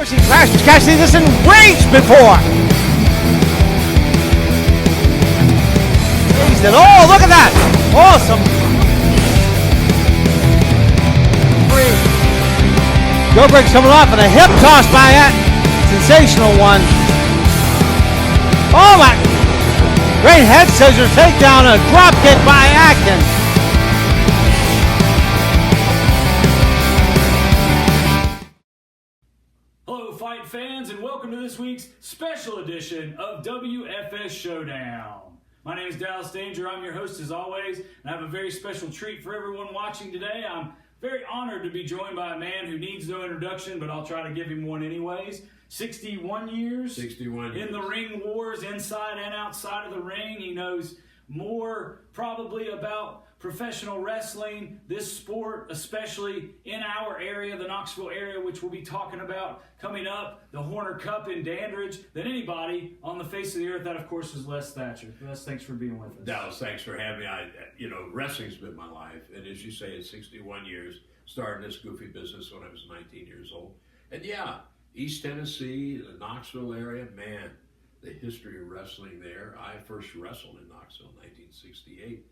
seen Crash Cassidy this enraged before. Oh, look at that! Awesome. Joe breaks coming off and a hip toss by that. Sensational one. Oh my! Great head scissors takedown and a drop kick by Atkins. Hello, fight fans, and welcome to this week's special edition of WFS Showdown. My name is Dallas Danger. I'm your host as always, and I have a very special treat for everyone watching today. I'm very honored to be joined by a man who needs no introduction, but I'll try to give him one anyways. 61 years in the ring wars, inside and outside of the ring. He knows more probably about professional wrestling, this sport, especially in our area, the Knoxville area, which we'll be talking about coming up, the Horner Cup in Dandridge, than anybody on the face of the earth. That, of course, is Les Thatcher. Les, thanks for being with us. Dallas, thanks for having me. Wrestling's been my life, and as you say, it's 61 years. Started this goofy business when I was 19 years old. And yeah, East Tennessee, the Knoxville area, man, the history of wrestling there. I first wrestled in Knoxville in 1968.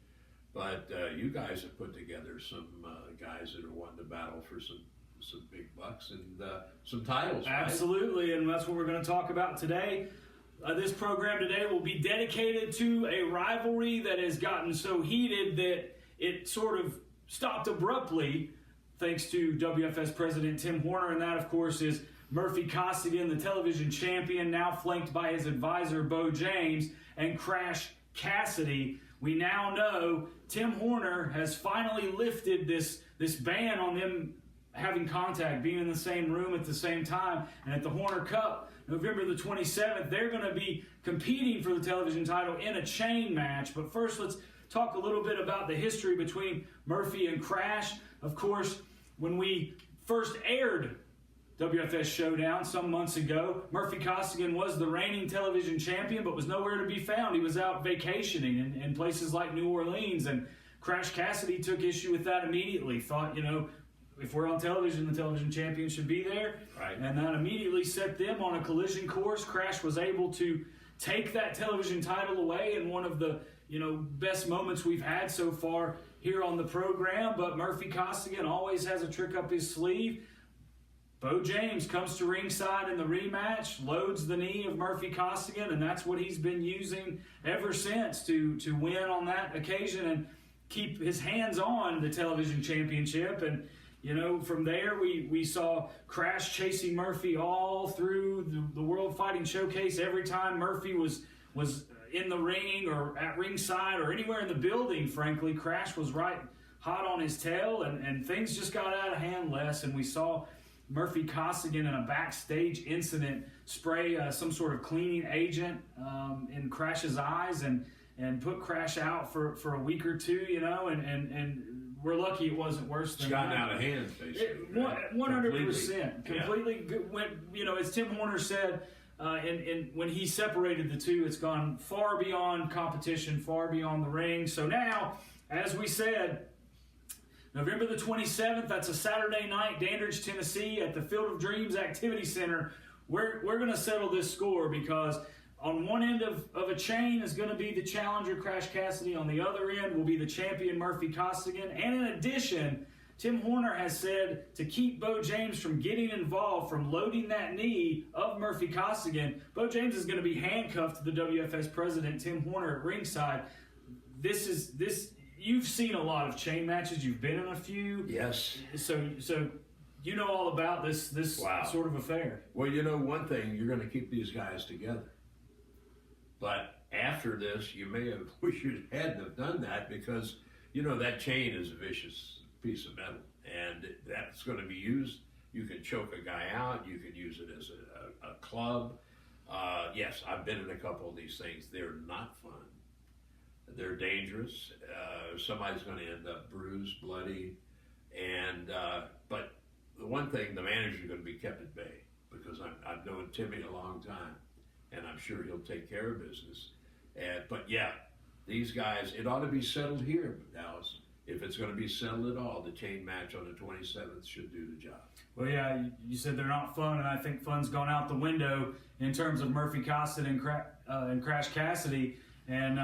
But you guys have put together some guys that are wanting to battle for some big bucks and some titles. Absolutely, right? And that's what we're going to talk about today. This program today will be dedicated to a rivalry that has gotten so heated that it sort of stopped abruptly, thanks to WFS President Tim Horner, and that, of course, is Murphy Costigan, the television champion, now flanked by his advisor, Bo James, and Crash Cassidy. We now know Tim Horner has finally lifted this ban on them having contact, being in the same room at the same time. And at the Horner Cup, November the 27th, they're going to be competing for the television title in a chain match. But first, let's talk a little bit about the history between Murphy and Crash. Of course, when we first aired WFS Showdown some months ago, Murphy Costigan was the reigning television champion, but was nowhere to be found. He was out vacationing in places like New Orleans, and Crash Cassidy took issue with that immediately. Thought, if we're on television, the television champion should be there. Right. And that immediately set them on a collision course. Crash was able to take that television title away in one of the best moments we've had so far here on the program. But Murphy Costigan always has a trick up his sleeve. Bo James comes to ringside in the rematch, loads the knee of Murphy Costigan, and that's what he's been using ever since to win on that occasion and keep his hands on the television championship. And, from there we saw Crash chasing Murphy all through the World Fighting Showcase. Every time Murphy was in the ring or at ringside or anywhere in the building, frankly, Crash was right hot on his tail, and things just got out of hand, Les, and we saw Murphy Costigan in a backstage incident spray some sort of cleaning agent in Crash's eyes and put Crash out for a week or two, and we're lucky it wasn't worse than that. It's gotten out of hand, basically. 100%. Completely went, as Tim Horner said, and when he separated the two, it's gone far beyond competition, far beyond the ring. So now, as we said, November the 27th, that's a Saturday night, Dandridge, Tennessee, at the Field of Dreams Activity Center. We're going to settle this score because on one end of a chain is going to be the challenger, Crash Cassidy. On the other end will be the champion, Murphy Costigan. And in addition, Tim Horner has said to keep Bo James from getting involved, from loading that knee of Murphy Costigan, Bo James is going to be handcuffed to the WFS president, Tim Horner, at ringside. You've seen a lot of chain matches. You've been in a few. Yes. So you know all about this Wow. sort of affair. Well, one thing, you're going to keep these guys together. But after this, you may have wished you hadn't have done that because, that chain is a vicious piece of metal. And that's going to be used. You can choke a guy out. You can use it as a club. Yes, I've been in a couple of these things. They're not fun. They're dangerous. Somebody's going to end up bruised, bloody, and but the one thing, the manager's going to be kept at bay because I've known Timmy a long time, and I'm sure he'll take care of business. But yeah, these guys, it ought to be settled here, Dallas. if it's going to be settled at all, the chain match on the 27th should do the job. Well, yeah, you said they're not fun, and I think fun's gone out the window in terms of Murphy Costin and Crash Cassidy, and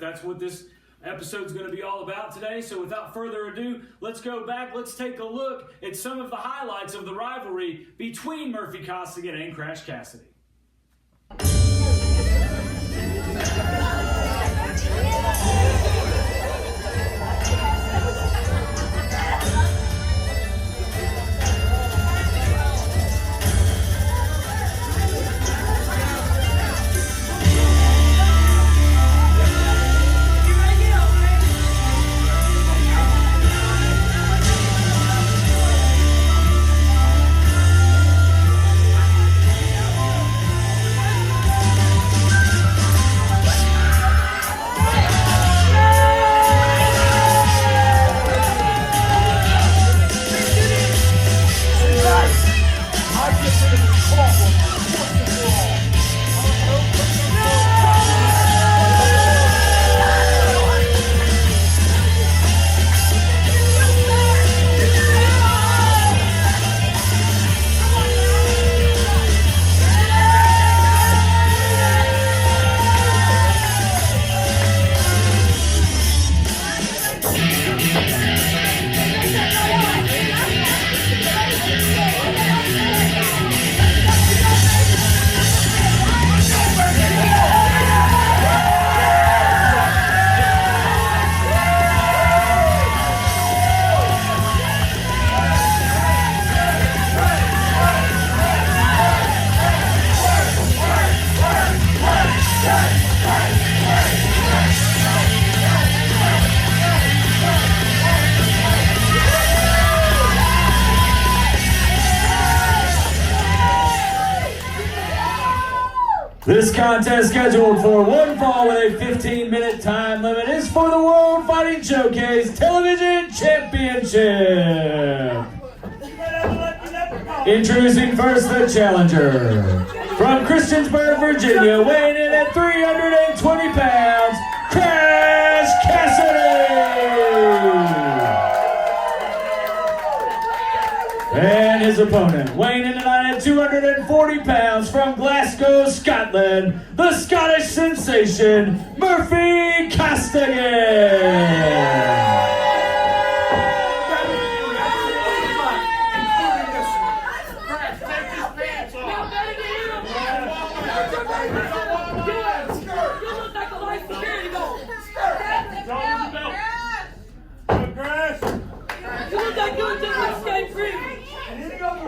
that's what this episode's going to be all about today. So without further ado, let's go back. Let's take a look at some of the highlights of the rivalry between Murphy Costigan and Crash Cassidy. This contest, scheduled for one fall with a 15-minute time limit, is for the World Fighting Showcase Television Championship. Introducing first the challenger. From Christiansburg, Virginia, weighing in at 320 pounds, Crash Cassidy! And his opponent, weighing in tonight at 240 pounds, from Glasgow, Scotland, the Scottish sensation, Murphy Costigan.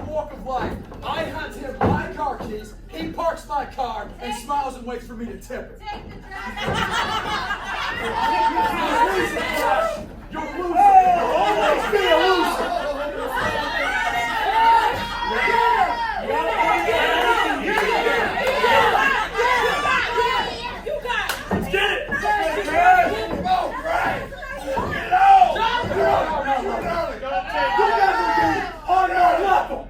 Walk of life. I hand him my car keys, he parks my car and smiles and waits for me to tip it. You're a loser. You'll always be a loser. Let's get it. Come on, Frank. Get it on. You guys will be on our level.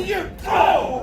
you! Oh!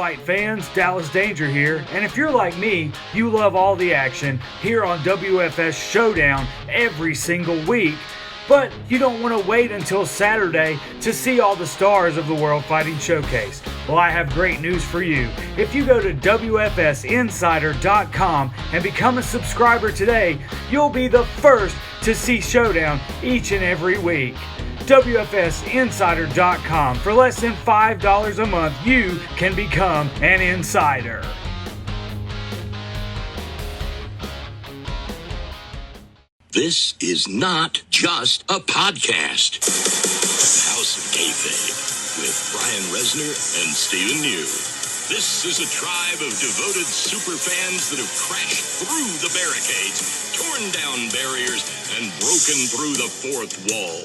fight fans, Dallas Danger here, and if you're like me, you love all the action here on WFS Showdown every single week, but you don't want to wait until Saturday to see all the stars of the World Fighting Showcase. Well, I have great news for you. If you go to WFSinsider.com and become a subscriber today, you'll be the first to see Showdown each and every week. WFSinsider.com. For less than $5 a month, you can become an insider. This is not just a podcast. House of Kayfabe with Brian Resner and Stephen New. This is a tribe of devoted superfans that have crashed through the barricades, torn down barriers, and broken through the fourth wall.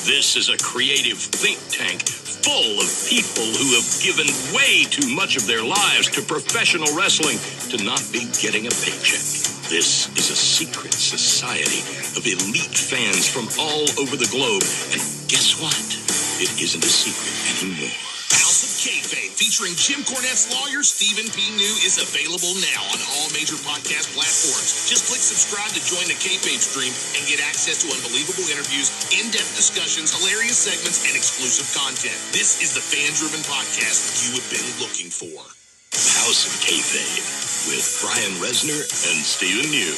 This is a creative think tank full of people who have given way too much of their lives to professional wrestling to not be getting a paycheck. This is a secret society of elite fans from all over the globe. And guess what? It isn't a secret anymore. House of Kayfabe, featuring Jim Cornette's lawyer, Stephen P. New, is available now on all major podcast platforms. Just click subscribe to join the Kayfabe stream and get access to unbelievable interviews, in-depth discussions, hilarious segments, and exclusive content. This is the fan-driven podcast you have been looking for. House of Kayfabe with Brian Resner and Stephen New.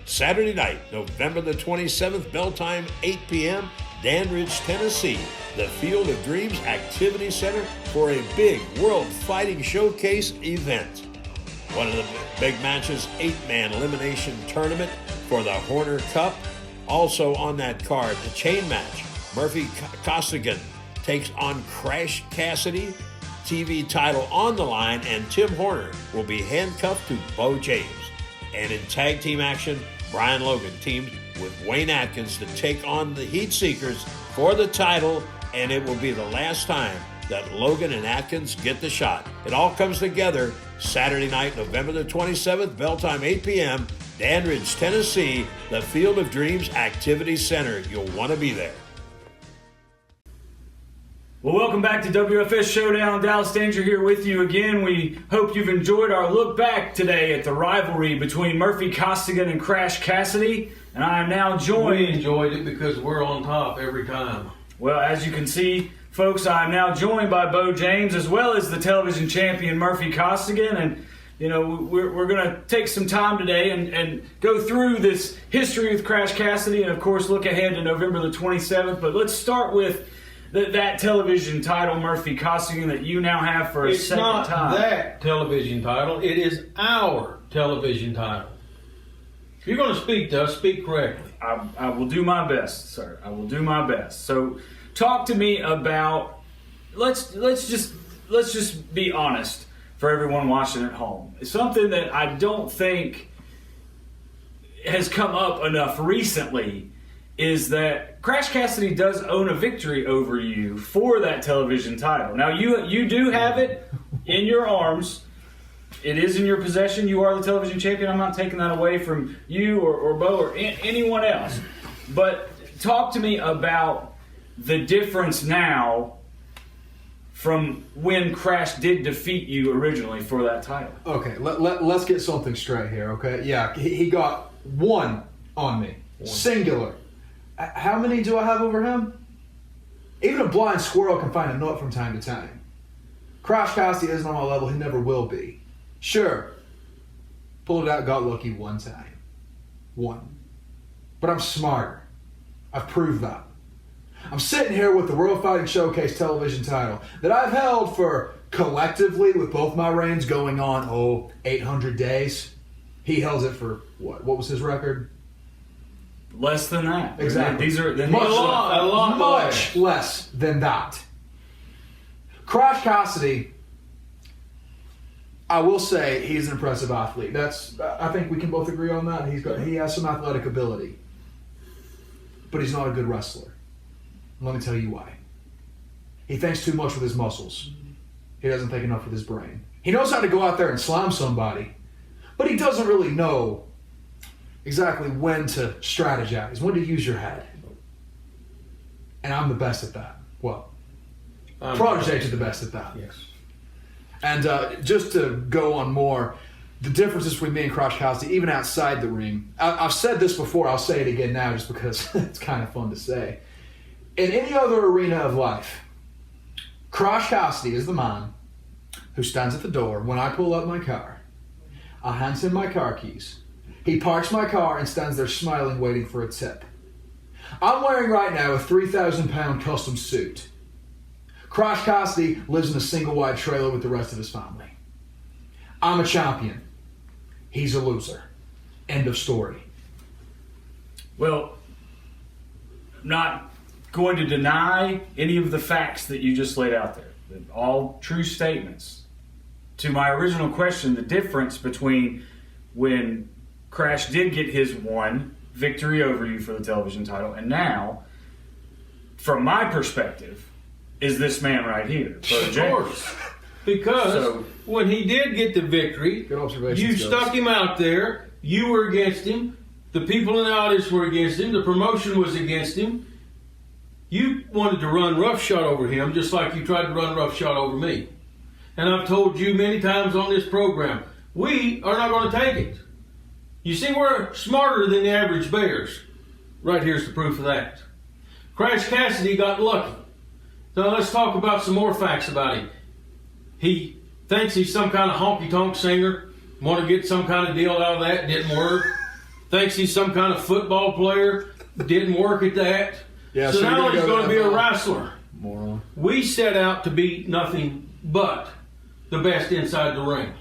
Saturday night, November the 27th, bell time, 8 p.m., Danridge, Tennessee, the Field of Dreams Activity Center for a big World Fighting Showcase event. One of the big matches, 8-man elimination tournament for the Horner Cup. Also on that card, the chain match, Murphy Costigan takes on Crash Cassidy, TV title on the line, and Tim Horner will be handcuffed to Bo James. And in tag team action, Brian Logan teamed with Wayne Atkins to take on the Heat Seekers for the title, and it will be the last time that Logan and Atkins get the shot. It all comes together Saturday night, November the 27th, bell time 8 p.m., Danridge, Tennessee, the Field of Dreams Activity Center. You'll want to be there. Well, welcome back to WFS Showdown. Dallas Danger here with you again. We hope you've enjoyed our look back today at the rivalry between Murphy Costigan and Crash Cassidy. And I am now joined... We enjoyed it because we're on top every time. Well, as you can see, folks, I am now joined by Bo James as well as the television champion Murphy Costigan. And, you know, we're going to take some time today and go through this history with Crash Cassidy and, of course, look ahead to November the 27th. But let's start with that television title, Murphy Costigan, that you now have for a second time. It's not that television title. It is our television title. If you're going to speak to us, speak correctly. I will do my best, sir. I will do my best. So, talk to me about. Let's just be honest for everyone watching at home. It's something that I don't think has come up enough recently. Is that Crash Cassidy does own a victory over you for that television title. Now, you do have it in your arms. It is in your possession. You are the television champion. I'm not taking that away from you or Bo or anyone else. But talk to me about the difference now from when Crash did defeat you originally for that title. Okay, let's get something straight here, okay? Yeah, he got one on me. Singular. How many do I have over him? Even a blind squirrel can find a nut from time to time. Crash Cassidy isn't on my level. He never will be. Sure, pulled it out, got lucky one time. One. But I'm smarter. I've proved that. I'm sitting here with the World Fighting Showcase television title that I've held for collectively, with both my reigns going on, 800 days. He held it for what? What was his record? Less than that. Exactly. These are much, a lot much less than that. Crash Cassidy, I will say he's an impressive athlete. I think we can both agree on that. He has some athletic ability, but he's not a good wrestler. Let me tell you why. He thinks too much with his muscles. He doesn't think enough with his brain. He knows how to go out there and slam somebody, but he doesn't really know exactly when to strategize, when to use your head. And I'm the best at that. Well, Protege is the best at that. Yes. And just to go on more, the differences between me and Crash Cassidy, even outside the ring, I've said this before, I'll say it again now just because it's kind of fun to say. In any other arena of life, Crash Cassidy is the man who stands at the door when I pull up my car. I hand him my car keys. He parks my car and stands there smiling, waiting for a tip. I'm wearing right now a 3,000-pound custom suit. Crash Cassidy lives in a single-wide trailer with the rest of his family. I'm a champion. He's a loser. End of story. Well, I'm not going to deny any of the facts that you just laid out there. They're all true statements. To my original question, the difference between when Crash did get his one victory over you for the television title and now, from my perspective, is this man right here. Of course. Because when he did get the victory, Good observation, you Scott. stuck him out there. You were against him. The people in the audience were against him. The promotion was against him. You wanted to run roughshod over him just like you tried to run roughshod over me. And I've told you many times on this program, we are not going to take it. You see, we're smarter than the average Bears. Right here's the proof of that. Crash Cassidy got lucky. Now let's talk about some more facts about him. He thinks he's some kind of honky-tonk singer. Want to get some kind of deal out of that. Didn't work. Thinks he's some kind of football player. Didn't work at that. Yeah, so so now you're he's gonna going to be a go wrestler. Moron. We set out to be nothing but the best inside the ring.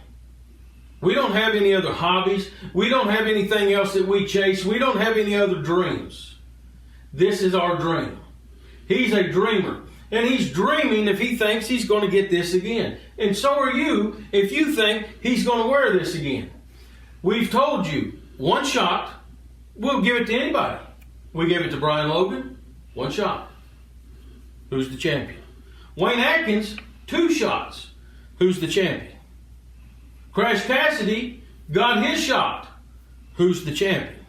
We don't have any other hobbies. We don't have anything else that we chase. We don't have any other dreams. This is our dream. He's a dreamer. And he's dreaming if he thinks he's going to get this again. And so are you if you think he's going to wear this again. We've told you, one shot, we'll give it to anybody. We gave it to Brian Logan, one shot. Who's the champion? Wayne Atkins, 2 shots. Who's the champion? Crash Cassidy got his shot. Who's the champion?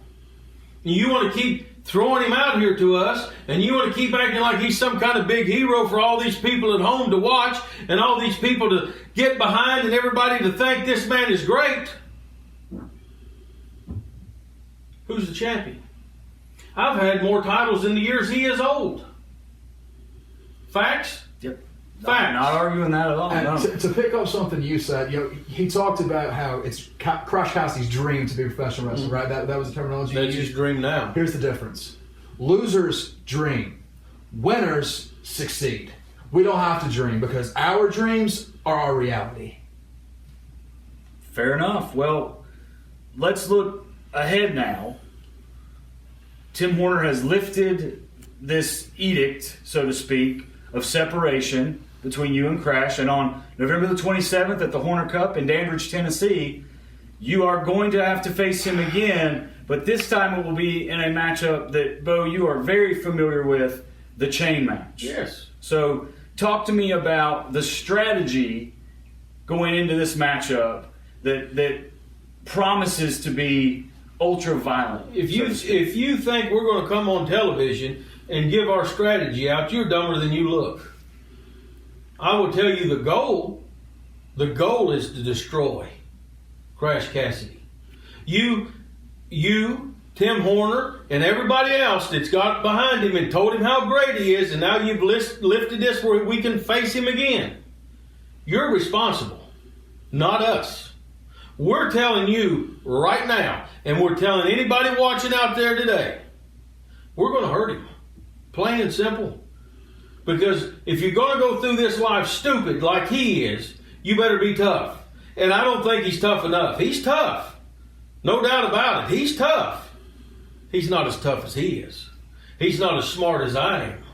And you want to keep throwing him out here to us, and you want to keep acting like he's some kind of big hero for all these people at home to watch, and all these people to get behind, and everybody to think this man is great. Who's the champion? I've had more titles in the years he is old. Facts? Yep. Facts. Not arguing that at all. And No. to pick up something you said, he talked about how it's Crash Cassidy's dream to be a professional wrestler, right? That was the terminology That's you his used. dream now. Here's the difference. Losers dream. Winners succeed. We don't have to dream because our dreams are our reality. Fair enough. Well, let's look ahead now. Tim Horner has lifted this edict, so to speak, of separation between you and Crash. And on November the 27th at the Horner Cup in Danbridge, Tennessee, you are going to have to face him again, but this time it will be in a matchup that, Bo, you are very familiar with, the chain match. Yes. So talk to me about the strategy going into this matchup that promises to be ultra violent. If you think we're going to come on television and give our strategy out, you're dumber than you look. I will tell you the goal is to destroy Crash Cassidy. You, Tim Horner, and everybody else that's got behind him and told him how great he is, and now you've lifted this where we can face him again. You're responsible, not us. We're telling you right now, and we're telling anybody watching out there today, we're going to hurt him. Plain and simple. Because if you're going to go through this life stupid like he is, you better be tough. And I don't think he's tough enough. He's tough. No doubt about it. He's tough. He's not as tough as he is. He's not as smart as I am.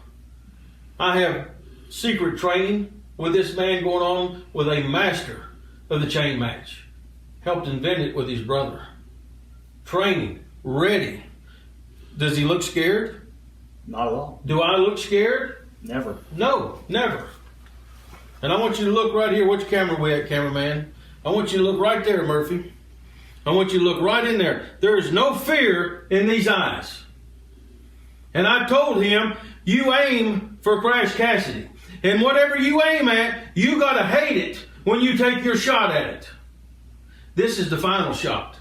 I have secret training with this man going on with a master of the chain match. Helped invent it with his brother. Training, ready. Does he look scared? Not at all. Do I look scared? Never. No, never. And I want you to look right here. Which camera we at, cameraman? I want you to look right there, Murphy. I want you to look right in there. There is no fear in these eyes. And I told him, you aim for Crash Cassidy. And whatever you aim at, you got to hate it when you take your shot at it. This is the final shot.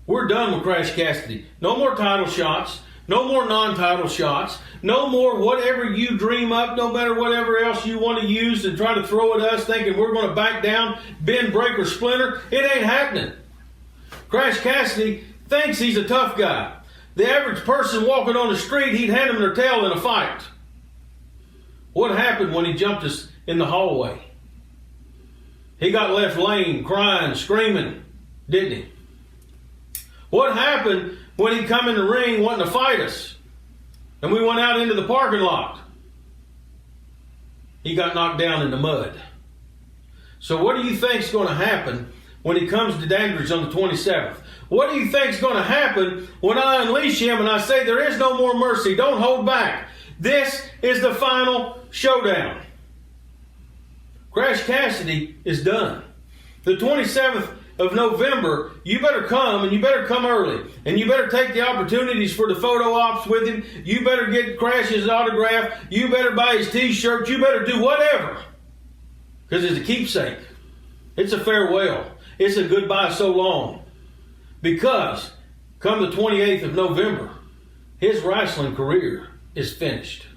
We're done with Crash Cassidy. No more title shots. No more non-title shots. No more whatever you dream up, no matter whatever else you want to use and try to throw at us thinking we're going to back down, bend, break, or splinter. It ain't happening. Crash Cassidy thinks he's a tough guy. The average person walking on the street, he'd hand him their tail in a fight. What happened when he jumped us in the hallway? He got left laying, crying, screaming, didn't he? What happened when he come in the ring wanting to fight us? And we went out into the parking lot. He got knocked down in the mud. So what do you think's going to happen when he comes to Dandridge on the 27th? What do you think's going to happen when I unleash him and I say there is no more mercy? Don't hold back. This is the final showdown. Crash Cassidy is done. The 27th of November, you better come, and you better come early. And you better take the opportunities for the photo ops with him. You better get Crash's autograph. You better buy his t-shirt. You better do whatever. Because it's a keepsake. It's a farewell. It's a goodbye so long. Because come the 28th of November, his wrestling career is finished.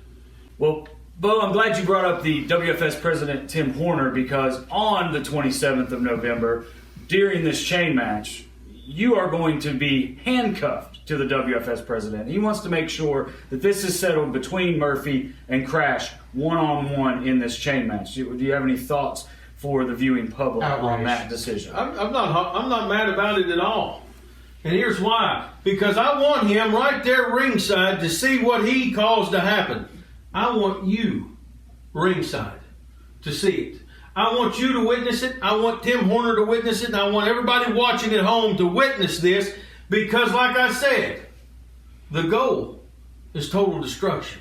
Well, Bo, I'm glad you brought up the WFS president, Tim Horner, because on the 27th of November, during this chain match, you are going to be handcuffed to the WFS president. He wants to make sure that this is settled between Murphy and Crash one-on-one in this chain match. Do you have any thoughts for the viewing public on that decision? I'm not mad about it at all. And here's why. Because I want him right there ringside to see what he calls to happen. I want you ringside to see it. I want you to witness it. I want Tim Horner to witness it. And I want everybody watching at home to witness this. Because like I said, the goal is total destruction.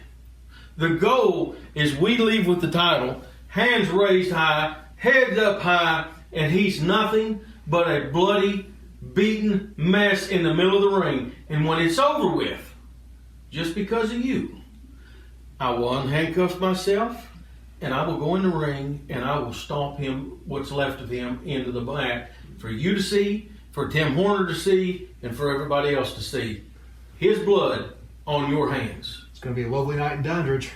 The goal is we leave with the title, hands raised high, heads up high, and he's nothing but a bloody, beaten mess in the middle of the ring. And when it's over with, just because of you, I will unhandcuff myself, and I will go in the ring, and I will stomp him, what's left of him, into the mat for you to see, for Tim Horner to see, and for everybody else to see. His blood on your hands. It's going to be a lovely night in Dandridge.